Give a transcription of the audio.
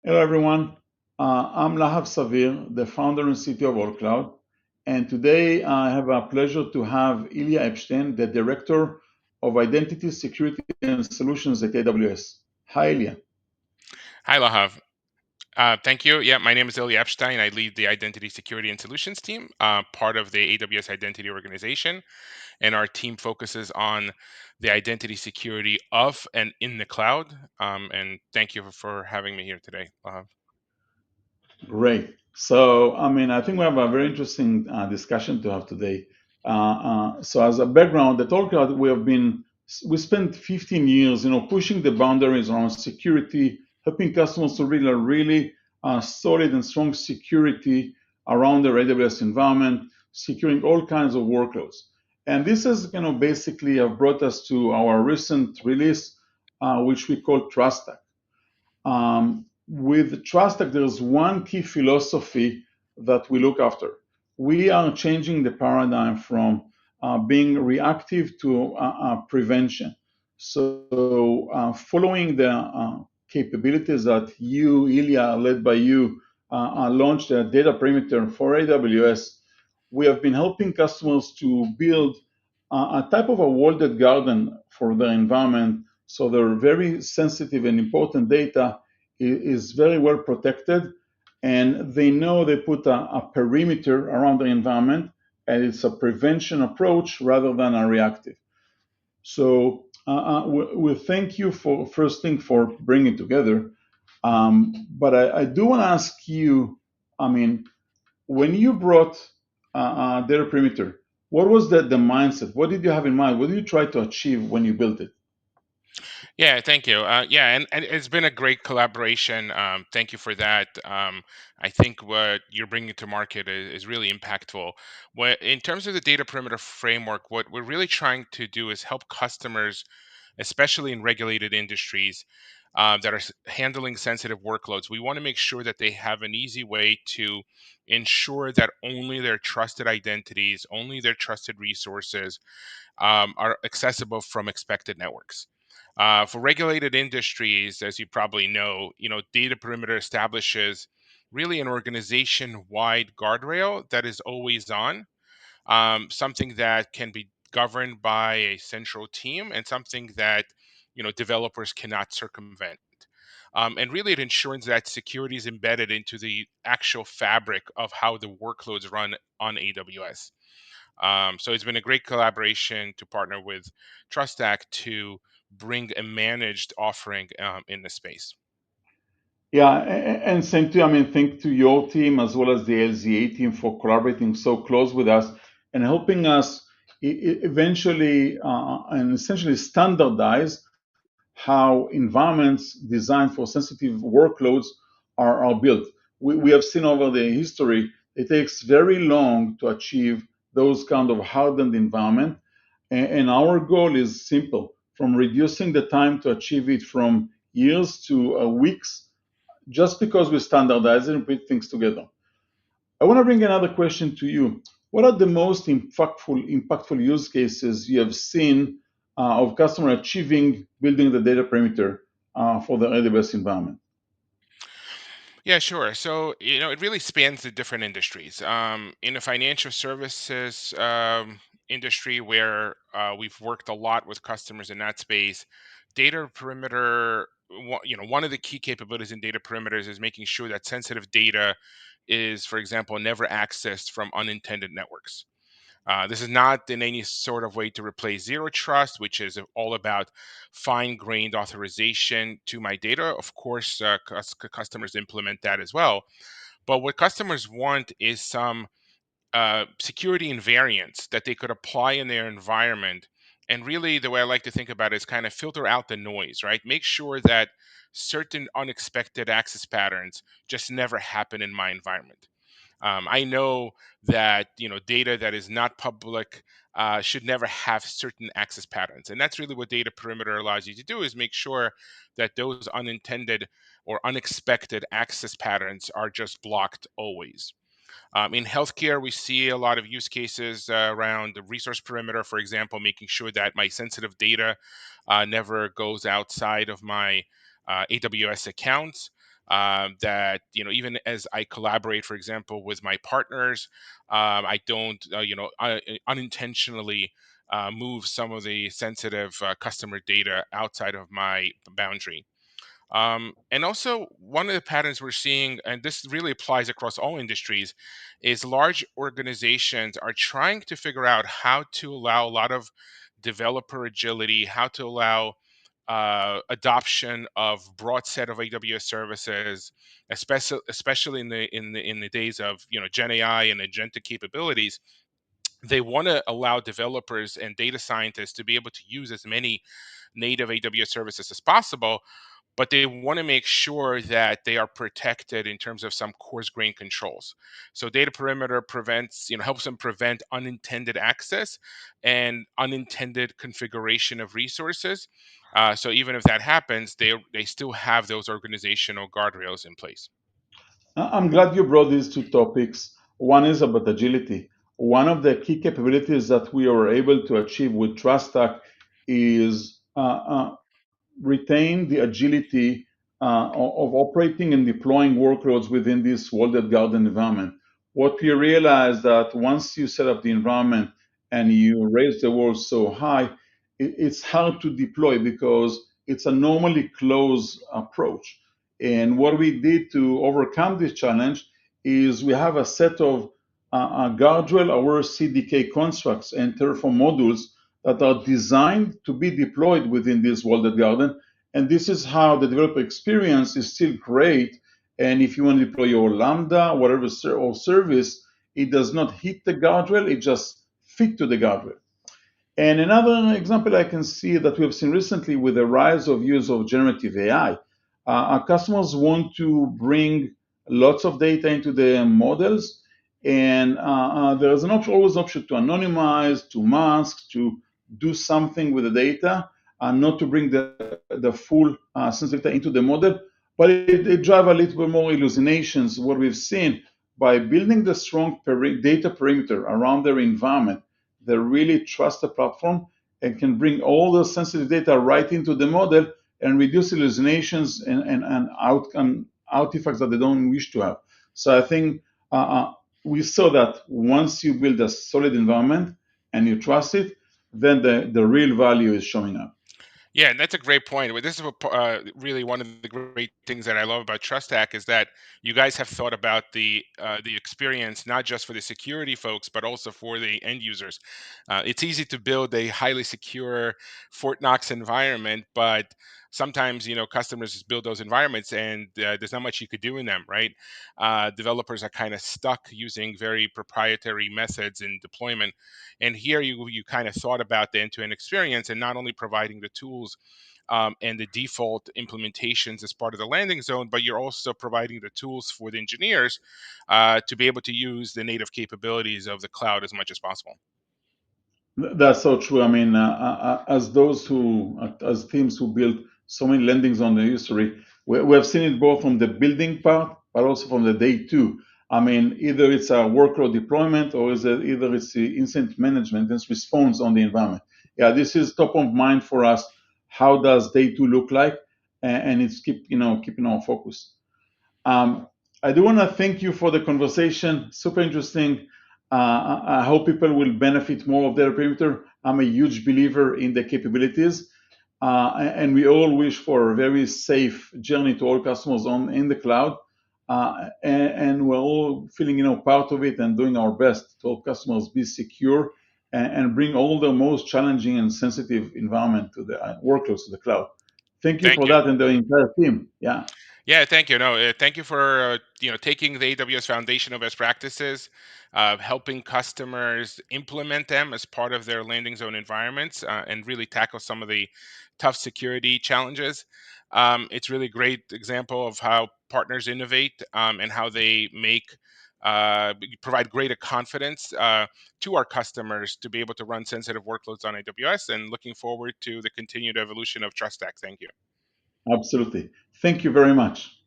Hello, everyone. I'm Lahav Savir, the founder and CTO of AllCloud. And today I have a pleasure to have Ilya Epshteyn, the Director of Identity Security and Solutions at AWS. Hi, Ilya. Hi, Lahav. Thank you. Yeah, my name is Ilya Epshteyn. I lead the Identity Security and Solutions team, part of the AWS Identity Organization, and our team focuses on the identity security of and in the cloud. And thank you for having me here today, Lahav. Great. So, I think we have a very interesting discussion to have today. So, as a background, at AllCloud, we spent 15 years, pushing the boundaries around security, helping customers to really solid and strong security around their AWS environment, securing all kinds of workloads. And this has, basically brought us to our recent release, which we call TrustStack. With TrustStack, there's one key philosophy that we look after. We are changing the paradigm from being reactive to prevention. So, following the capabilities that you, Ilya, led by you, launched a data perimeter for AWS, we have been helping customers to build a type of a walled garden for their environment, so their very sensitive and important data is very well protected, and they know they put a perimeter around the environment, and it's a prevention approach rather than a reactive. So we thank you for first thing for bringing it together. But I do want to ask you, I mean, when you brought data perimeter, what was the mindset? What did you have in mind? What did you try to achieve when you built it? Yeah, thank you. Yeah, and it's been a great collaboration. Thank you for that. I think what you're bringing to market is really impactful. In terms of the data perimeter framework, what we're really trying to do is help customers, especially in regulated industries that are handling sensitive workloads. We want to make sure that they have an easy way to ensure that only their trusted identities, only their trusted resources are accessible from expected networks. For regulated industries, as you probably know, data perimeter establishes really an organization-wide guardrail that is always on, something that can be governed by a central team, and something that developers cannot circumvent. And really, it ensures that security is embedded into the actual fabric of how the workloads run on AWS. So it's been a great collaboration to partner with TrustStack to bring a managed offering in the space. Yeah, and same to you. Thank to your team as well as the LZA team for collaborating so close with us and helping us eventually and essentially standardize how environments designed for sensitive workloads are built. We have seen over the history it takes very long to achieve those kind of hardened environment, and our goal is simple: from reducing the time to achieve it from years to weeks, just because we standardize and put things together. I want to bring another question to you. What are the most impactful use cases you have seen of customer achieving building the data perimeter for the AWS environment? Yeah, sure. So, it really spans the different industries. In the financial services industry, where we've worked a lot with customers in that space, data perimeter, one of the key capabilities in data perimeters is making sure that sensitive data is, for example, never accessed from unintended networks. This is not in any sort of way to replace zero trust, which is all about fine grained authorization to my data. Of course, customers implement that as well. But what customers want is some security invariants that they could apply in their environment. And really, the way I like to think about it is kind of filter out the noise, right? Make sure that certain unexpected access patterns just never happen in my environment. I know that data that is not public should never have certain access patterns, and that's really what data perimeter allows you to do: is make sure that those unintended or unexpected access patterns are just blocked always. In healthcare, we see a lot of use cases around the resource perimeter, for example, making sure that my sensitive data never goes outside of my AWS accounts. that even as I collaborate, for example, with my partners, I don't unintentionally move some of the sensitive customer data outside of my boundary. And also, one of the patterns we're seeing, and this really applies across all industries, is large organizations are trying to figure out how to allow a lot of developer agility, how to allow adoption of broad set of AWS services, especially in the days of Gen AI and agentic capabilities. They want to allow developers and data scientists to be able to use as many native AWS services as possible, but they want to make sure that they are protected in terms of some coarse grain controls. So data perimeter helps them prevent unintended access and unintended configuration of resources. So even if that happens, they still have those organizational guardrails in place. I'm glad you brought these two topics. One is about agility. One of the key capabilities that we are able to achieve with TrustStack is retain the agility of operating and deploying workloads within this walled garden environment. What we realize that once you set up the environment and you raise the walls so high, it's hard to deploy because it's a normally closed approach. And what we did to overcome this challenge is we have a set of guardrail aware CDK constructs and Terraform modules that are designed to be deployed within this walled garden. And this is how the developer experience is still great. And if you want to deploy your Lambda, whatever or service, it does not hit the guardrail, it just fit to the guardrail. And another example I can see that we have seen recently with the rise of use of generative AI, our customers want to bring lots of data into the models, and there's always an option to anonymize, to mask, to do something with the data, and not to bring the full sensitive data into the model, but it drive a little bit more hallucinations. What we've seen by building the strong data perimeter around their environment, they really trust the platform and can bring all the sensitive data right into the model and reduce hallucinations and artifacts that they don't wish to have. So I think we saw that once you build a solid environment and you trust it, then the real value is showing up. Yeah, and that's a great point. Well, this is really one of the great things that I love about TrustStack is that you guys have thought about the experience not just for the security folks, but also for the end users. It's easy to build a highly secure Fort Knox environment, but sometimes customers just build those environments and there's not much you could do in them, right? Developers are kind of stuck using very proprietary methods in deployment, and here you kind of thought about the end-to-end experience and not only providing the tools and the default implementations as part of the landing zone, but you're also providing the tools for the engineers to be able to use the native capabilities of the cloud as much as possible. That's so true. I mean, as teams who build so many landings on the history, we have seen it both from the building part, but also from the day two. I mean, either it's a workload deployment or either it's the incident management and response on the environment. Yeah, this is top of mind for us. How does day two look like? And it's keeping our focus. Um, I do want to thank you for the conversation. Super interesting. I hope people will benefit more of their perimeter. I'm a huge believer in the capabilities, and we all wish for a very safe journey to all customers in the cloud. And we're all feeling, part of it and doing our best to help customers be secure and bring all the most challenging and sensitive environment to the workloads to the cloud. Thank you Thank for you. that and the entire team. Yeah. Yeah, thank you. No, thank you for taking the AWS foundational best practices, helping customers implement them as part of their landing zone environments, and really tackle some of the tough security challenges. It's really great example of how partners innovate and how they provide greater confidence to our customers to be able to run sensitive workloads on AWS. And looking forward to the continued evolution of TrustStack. Thank you. Absolutely. Thank you very much.